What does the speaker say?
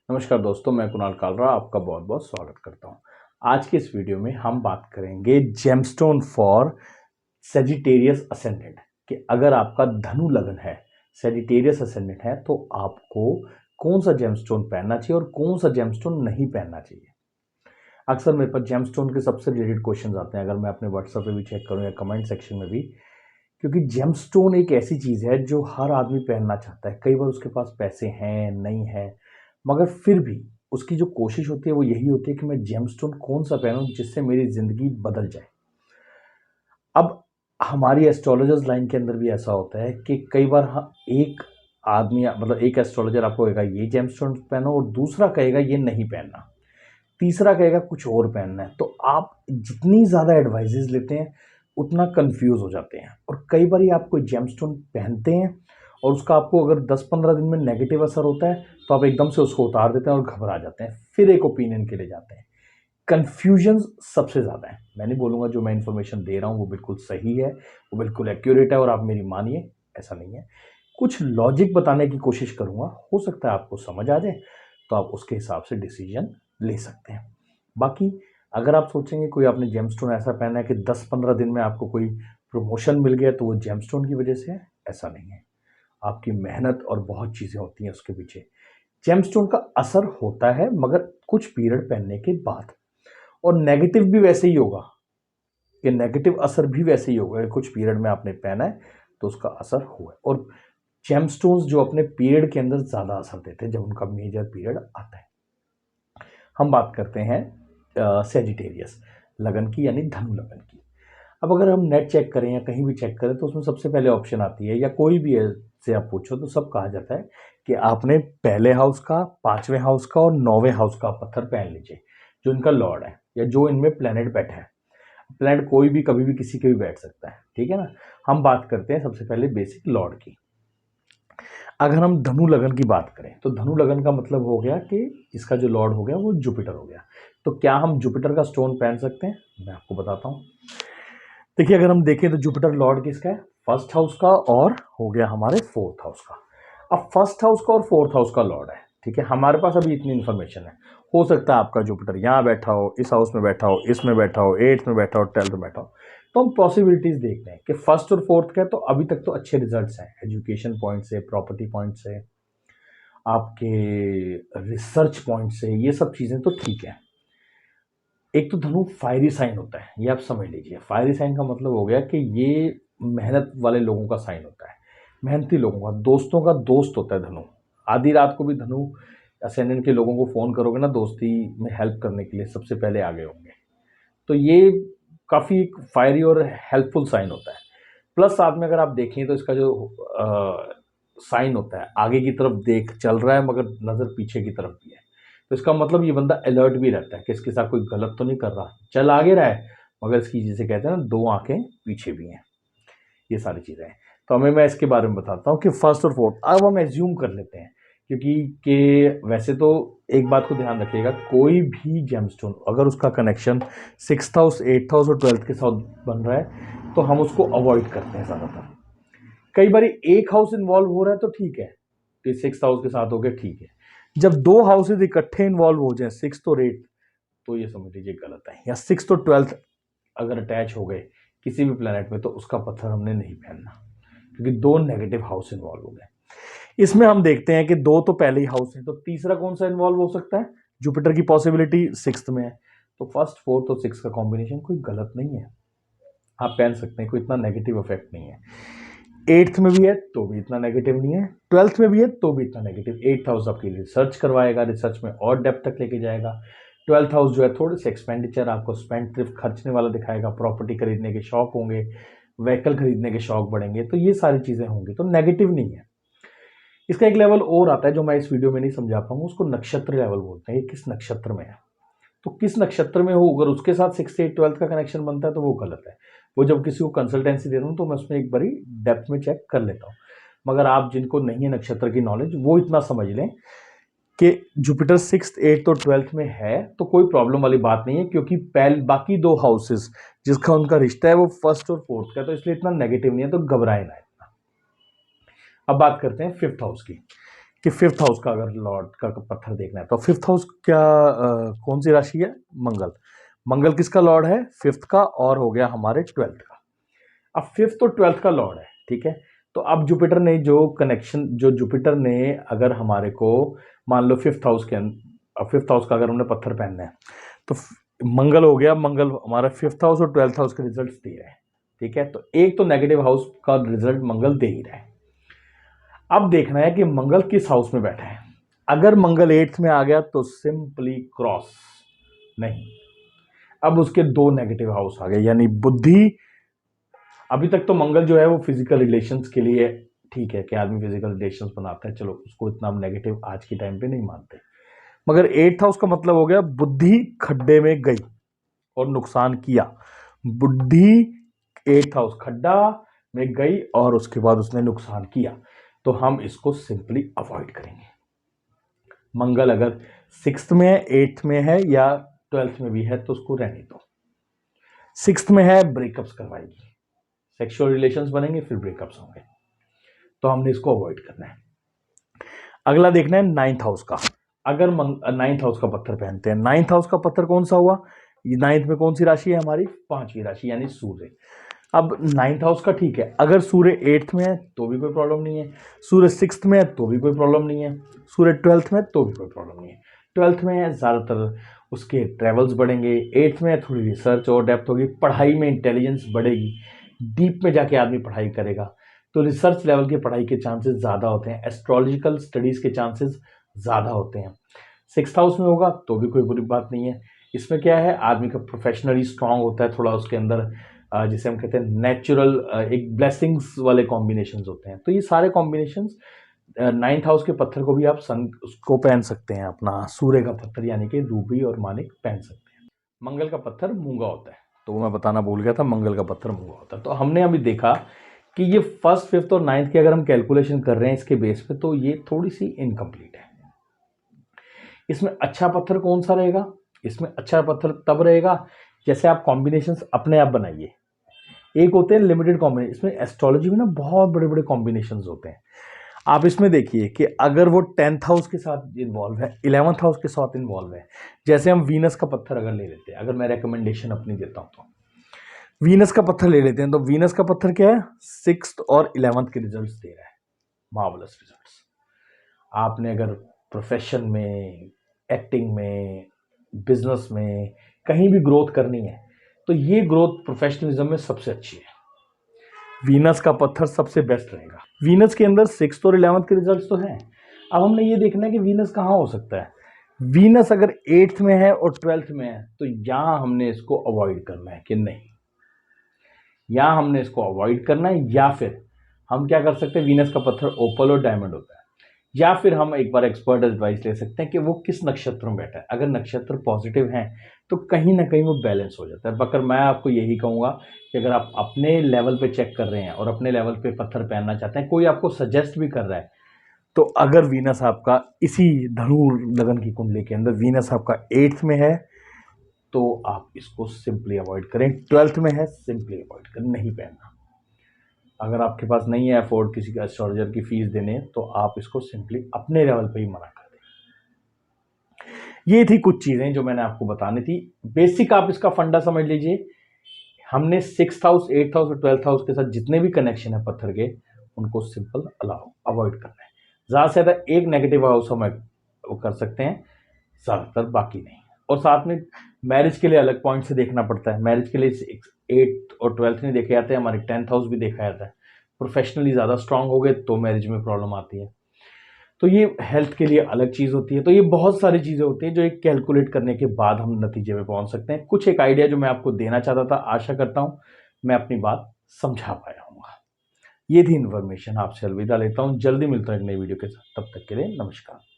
नमस्कार दोस्तों, मैं कुणाल कालरा आपका बहुत बहुत स्वागत करता हूं। आज के इस वीडियो में हम बात करेंगे जेमस्टोन फॉर सेजिटेरियस असेंडेंट कि अगर आपका धनु लग्न है, सेजिटेरियस असेंडेंट है, तो आपको कौन सा जेमस्टोन पहनना चाहिए और कौन सा जेमस्टोन नहीं पहनना चाहिए। अक्सर मेरे पास जेमस्टोन के सबसे रिलेटेड क्वेश्चन आते हैं, अगर मैं अपने व्हाट्सएप पे भी चेक करूं या कमेंट सेक्शन में भी, क्योंकि जेमस्टोन एक ऐसी चीज़ है जो हर आदमी पहनना चाहता है। कई बार उसके पास पैसे हैं, नहीं है, मगर फिर भी उसकी जो कोशिश होती है वो यही होती है कि मैं जेमस्टोन कौन सा पहनूं जिससे मेरी ज़िंदगी बदल जाए। अब हमारी एस्ट्रोलॉजर्स लाइन के अंदर भी ऐसा होता है कि कई बार एक आदमी मतलब एक एस्ट्रोलॉजर आपको कहेगा ये जेमस्टोन पहनो और दूसरा कहेगा ये नहीं पहनना, तीसरा कहेगा कुछ और पहनना है। तो आप जितनी ज़्यादा एडवाइजेज लेते हैं उतना कंफ्यूज हो जाते हैं और कई बार आप कोई जेमस्टोन पहनते हैं और उसका आपको अगर 10-15 दिन में नेगेटिव असर होता है तो आप एकदम से उसको उतार देते हैं और घबरा जाते हैं, फिर एक ओपिनियन के लिए जाते हैं। कन्फ्यूजन सबसे ज़्यादा है। मैं नहीं बोलूँगा जो मैं इन्फॉर्मेशन दे रहा हूँ वो बिल्कुल सही है, वो बिल्कुल एक्यूरेट है और आप मेरी मानिए, ऐसा नहीं है। कुछ लॉजिक बताने की कोशिश करूँगा, हो सकता है आपको समझ आ जाए, तो आप उसके हिसाब से डिसीजन ले सकते हैं। बाकी अगर आप सोचेंगे कोई आपने जेमस्टोन ऐसा पहना है कि 10-15 दिन में आपको कोई प्रमोशन मिल गया तो वो जेमस्टोन की वजह से है, ऐसा नहीं है। आपकी मेहनत और बहुत चीज़ें होती हैं उसके पीछे। जेमस्टोन का असर होता है मगर कुछ पीरियड पहनने के बाद, और नेगेटिव भी वैसे ही होगा कि नेगेटिव असर भी वैसे ही होगा कि कुछ पीरियड में आपने पहना है तो उसका असर हुआ है। और जेमस्टोन्स जो अपने पीरियड के अंदर ज़्यादा असर देते हैं जब उनका मेजर पीरियड आता है। हम बात करते हैं सेजिटेरियस लगन की, यानी धनु लगन की। अब अगर हम नेट चेक करें या कहीं भी चेक करें तो उसमें सबसे पहले ऑप्शन आती है, या कोई भी से आप पूछो तो सब कहा जाता है कि आपने पहले हाउस का, पांचवें हाउस का और 9वें हाउस का पत्थर पहन लीजिए जो इनका लॉर्ड है या जो इनमें प्लेनेट बैठा है। प्लेनेट कोई भी कभी भी किसी के भी बैठ सकता है, ठीक है ना। हम बात करते हैं सबसे पहले बेसिक लॉर्ड की। अगर हम धनु लगन की बात करें तो धनु लगन का मतलब हो गया कि इसका जो लॉर्ड हो गया वो जुपिटर हो गया। तो क्या हम जुपिटर का स्टोन पहन सकते हैं? मैं आपको बताता हूँ। देखिए, अगर हम देखें तो जुपिटर लॉर्ड किसका है? फर्स्ट हाउस का और हो गया हमारे फोर्थ हाउस का। अब फर्स्ट हाउस का और फोर्थ हाउस का लॉर्ड है, ठीक है। हमारे पास अभी इतनी इन्फॉर्मेशन है, हो सकता है आपका जुपिटर यहाँ बैठा हो, इस हाउस में बैठा हो, इसमें बैठा हो, 8th में बैठा हो, 12th में बैठा हो। तो हम पॉसिबिलिटीज देखते हैं कि फर्स्ट और फोर्थ का है तो अभी तक तो अच्छे रिजल्ट्स हैं, एजुकेशन पॉइंट से, प्रॉपर्टी पॉइंट से, आपके रिसर्च पॉइंट से, ये सब चीज़ें तो ठीक है। एक तो धनु फायरी साइन होता है, ये आप समझ लीजिए। फायरी साइन का मतलब हो गया कि ये मेहनत वाले लोगों का साइन होता है, मेहनती लोगों का, दोस्तों का दोस्त होता है धनु। आधी रात को भी धनु असेंडेंट के लोगों को फ़ोन करोगे ना दोस्ती में हेल्प करने के लिए, सबसे पहले आगे होंगे। तो ये काफ़ी फायरी और हेल्पफुल साइन होता है। प्लस साथ में अगर आप देखें तो इसका जो साइन होता है, आगे की तरफ देख चल रहा है मगर नज़र पीछे की तरफ भी है, तो इसका मतलब ये बंदा अलर्ट भी रहता है कि इसके साथ कोई गलत तो नहीं कर रहा, चल आगे रहा है मगर इसकी जिसे कहते हैं ना, दो आंखें पीछे भी हैं। ये सारी चीज़ें हैं। तो हमें मैं इसके बारे में बताता हूँ कि फर्स्ट और फोर्थ अब हम एज्यूम कर लेते हैं, क्योंकि कि वैसे तो एक बात को ध्यान रखिएगा, कोई भी जेमस्टोन अगर उसका connection 6th house, 8th house और 12th के साथ बन रहा है तो हम उसको अवॉइड करते हैं ज़्यादातर। कई बार एक हाउस इन्वॉल्व हो रहा है तो ठीक है, तो 6th हाउस के साथ हो गया, ठीक है। जब दो हाउसेज इकट्ठे इन्वॉल्व हो जाए, 6th और 8th, तो ये समझ लीजिए गलत है। या 6th और 12th अगर अटैच हो गए किसी भी प्लेनेट में तो उसका पत्थर हमने नहीं पहनना, क्योंकि दो नेगेटिव हाउस इन्वॉल्व हो गए। इसमें हम देखते हैं कि दो तो पहले ही हाउस है, तो तीसरा कौन सा इन्वॉल्व हो सकता है? जुपिटर की पॉसिबिलिटी 6th में है, तो फर्स्ट, फोर्थ और 6th का कॉम्बिनेशन कोई गलत नहीं है, आप पहन सकते हैं, कोई इतना नेगेटिव इफेक्ट नहीं है। 8th में भी है तो भी इतना नेगेटिव नहीं है, 12th में भी है तो भी इतना नेगेटिव। 8th हाउस आपकी रिसर्च करवाएगा, रिसर्च में और डेप्थ तक लेके जाएगा। 12th हाउस जो है थोड़े से एक्सपेंडिचर, आपको स्पेंड ट्रिप खर्चने वाला दिखाएगा, प्रॉपर्टी खरीदने के शौक होंगे, व्हीकल खरीदने के शौक बढ़ेंगे, तो ये सारी चीज़ें होंगी, तो नेगेटिव नहीं है। इसका एक लेवल और आता है जो मैं इस वीडियो में नहीं समझा पाऊंगा, उसको नक्षत्र लेवल बोलते हैं। ये किस नक्षत्र में है, तो किस नक्षत्र में हो, अगर उसके साथ 6th 8th 12th का कनेक्शन बनता है तो वो गलत है। वो जब किसी को कंसल्टेंसी देता हूँ तो मैं उसमें एक बारी डेप्थ में चेक कर लेता हूँ। मगर आप जिनको नहीं है नक्षत्र की नॉलेज, वो इतना समझ लें कि जुपिटर 6th 8th और 12th में है तो कोई प्रॉब्लम वाली बात नहीं है, क्योंकि पहले बाकी दो हाउसेस जिसका उनका रिश्ता है वो फर्स्ट और फोर्थ का, तो इसलिए इतना नेगेटिव नहीं है, तो घबराए ना इतना। अब बात करते हैं 5th हाउस की कि फिफ्थ हाउस का अगर लॉर्ड का पत्थर देखना है तो फिफ्थ हाउस क्या कौन सी राशि है? मंगल। मंगल किसका लॉर्ड है? फिफ्थ का, और हो गया हमारे ट्वेल्थ का। अब फिफ्थ और ट्वेल्थ का लॉर्ड है, ठीक है। तो अब जुपिटर ने जो कनेक्शन, जो जुपिटर ने अगर हमारे को मान लो फिफ्थ हाउस के फिफ्थ हाउस का अगर हमने पत्थर पहनना है तो मंगल हो गया, मंगल हमारा फिफ्थ हाउस और ट्वेल्थ हाउस के रिजल्ट दे रहे हैं, ठीक है। तो एक तो नेगेटिव हाउस का रिजल्ट मंगल दे ही रहा है। अब देखना है कि मंगल किस हाउस में बैठा है। अगर मंगल एट्थ में आ गया तो सिंपली क्रॉस नहीं, अब उसके दो नेगेटिव हाउस आ गए, यानी बुद्धि। अभी तक तो मंगल जो है वो फिजिकल रिलेशंस के लिए ठीक है कि आदमी फिजिकल रिलेशंस बनाता है, चलो उसको इतना हम नेगेटिव आज के टाइम पे नहीं मानते। मगर एट्थ हाउस का मतलब हो गया बुद्धि खड्डे में गई और नुकसान किया। बुद्धि एट्थ हाउस खड्डा में गई और उसके बाद उसने नुकसान किया, तो हम इसको सिंपली अवॉइड करेंगे। मंगल अगर सिक्स्थ में है, एट्थ में है या ट्वेल्थ में भी है तो उसको रहने दो। सिक्स्थ में है ब्रेकअप्स करवाएगी, सेक्सुअल रिलेशंस बनेंगे फिर ब्रेकअप्स होंगे, तो हमने इसको अवॉइड करना है। अगला देखना है नाइन्थ हाउस का। अगर नाइन्थ हाउस का पत्थर पहनते हैं, नाइन्थ हाउस का पत्थर कौन सा हुआ? नाइन्थ में कौन सी राशि है हमारी? पांचवी राशि यानी सूर्य। अब नाइन्थ हाउस का ठीक है, अगर सूर्य एट्थ में है तो भी कोई प्रॉब्लम नहीं है, सूर्य सिक्स्थ में है तो भी कोई प्रॉब्लम नहीं है, सूर्य ट्वेल्थ में तो भी कोई प्रॉब्लम नहीं है। ट्वेल्थ में है ज़्यादातर उसके ट्रेवल्स बढ़ेंगे, एट्थ में थोड़ी रिसर्च और डेप्थ होगी, पढ़ाई में इंटेलिजेंस बढ़ेगी, डीप में जाके आदमी पढ़ाई करेगा तो रिसर्च लेवल की पढ़ाई के चांसेस ज़्यादा होते हैं, एस्ट्रोलॉजिकल स्टडीज़ के चांसेस ज़्यादा होते हैं। सिक्स्थ हाउस में होगा तो भी कोई बुरी बात नहीं है। इसमें क्या है, आदमी का प्रोफेशनली स्ट्रांग होता है, थोड़ा उसके अंदर जिसे हम कहते हैं नेचुरल एक ब्लेसिंग्स वाले कॉम्बिनेशंस होते हैं। तो ये सारे कॉम्बिनेशंस नाइन्थ हाउस के पत्थर को भी आप सन उसको पहन सकते हैं, अपना सूर्य का पत्थर यानी कि रूबी और मानिक पहन सकते हैं। मंगल का पत्थर मूंगा होता है, तो मैं बताना भूल गया था, मंगल का पत्थर मूंगा होता है। तो हमने अभी देखा कि ये फर्स्ट फिफ्थ और नाइन्थ की अगर हम कैलकुलेशन कर रहे हैं इसके बेस पे तो ये थोड़ी सी इनकम्प्लीट है। इसमें अच्छा पत्थर कौन सा रहेगा? इसमें अच्छा पत्थर तब रहेगा जैसे आप कॉम्बिनेशंस अपने आप बनाइए। एक होते हैं लिमिटेड कॉम्बिनेशन, इसमें एस्ट्रोलॉजी में ना बहुत बड़े बड़े कॉम्बिनेशंस होते हैं। आप इसमें देखिए कि अगर वो 10th हाउस के साथ इन्वॉल्व है, 11th हाउस के साथ इन्वॉल्व है, जैसे हम वीनस का पत्थर अगर ले लेते हैं, अगर मैं रिकमेंडेशन अपनी देता हूं तो वीनस का पत्थर ले लेते हैं, तो वीनस का पत्थर क्या है? सिक्स्थ और 11th के रिजल्ट्स दे रहा है, मार्वलस रिजल्ट्स। आपने अगर प्रोफेशन में, एक्टिंग में, बिजनेस में कहीं भी ग्रोथ करनी है तो ये ग्रोथ प्रोफेशनलिज्म में सबसे अच्छी है। वीनस का पत्थर सबसे बेस्ट रहेगा। वीनस के अंदर सिक्स्थ और 11th के रिजल्ट्स तो हैं। अब हमने ये देखना है कि वीनस कहाँ हो सकता है। वीनस अगर एट्थ में है और ट्वेल्थ में है तो यहां हमने इसको अवॉइड करना है कि नहीं, यहां हमने इसको अवॉइड करना है। या फिर हम क्या कर सकते हैं, वीनस का पत्थर ओपल और डायमंड होता है, या फिर हम एक बार एक्सपर्ट एडवाइस ले सकते हैं कि वो किस नक्षत्र में बैठा है। अगर नक्षत्र पॉजिटिव हैं तो कहीं ना कहीं वो बैलेंस हो जाता है। मगर मैं आपको यही कहूँगा कि अगर आप अपने लेवल पे चेक कर रहे हैं और अपने लेवल पे पत्थर पहनना चाहते हैं, कोई आपको सजेस्ट भी कर रहा है, तो अगर वीनस आपका इसी धनु लगन की कुंडली के अंदर वीनस आपका एट्थ में है तो आप इसको सिंपली अवॉइड करें। ट्वेल्थ में है सिंपली अवॉइड करें, नहीं पहनना। अगर आपके पास नहीं है अफोर्ड किसी का एस्ट्रोलॉजर की फीस देने तो आप इसको सिंपली अपने लेवल पे ही मना कर दें। ये थी कुछ चीज़ें जो मैंने आपको बतानी थी। बेसिक आप इसका फंडा समझ लीजिए। हमने सिक्स्थ हाउस, एट्थ हाउस और ट्वेल्थ हाउस के साथ जितने भी कनेक्शन है पत्थर के, उनको सिंपल अवॉइड करना है। ज़्यादा से ज़्यादा एक नेगेटिव हाउस हम वो कर सकते हैं, ज़्यादातर बाकी नहीं। और साथ में मैरिज के लिए अलग पॉइंट से देखना पड़ता है। मैरिज के लिए एट्थ और ट्वेल्थ नहीं देखे जाते हैं, हमारे 10th हाउस भी देखा जाता है। प्रोफेशनली ज़्यादा स्ट्रांग हो गए तो मैरिज में प्रॉब्लम आती है। तो ये हेल्थ के लिए अलग चीज़ होती है। तो ये बहुत सारी चीज़ें होती हैं जो एक कैलकुलेट करने के बाद हम नतीजे में पहुंच सकते हैं। कुछ एक आइडिया जो मैं आपको देना चाहता था, आशा करता हूं मैं अपनी बात समझा पाया हूँगा। ये थी इन्फॉर्मेशन। आपसे अलविदा लेता हूँ, जल्दी मिलता हूँ एक नई वीडियो के साथ। तब तक के लिए नमस्कार।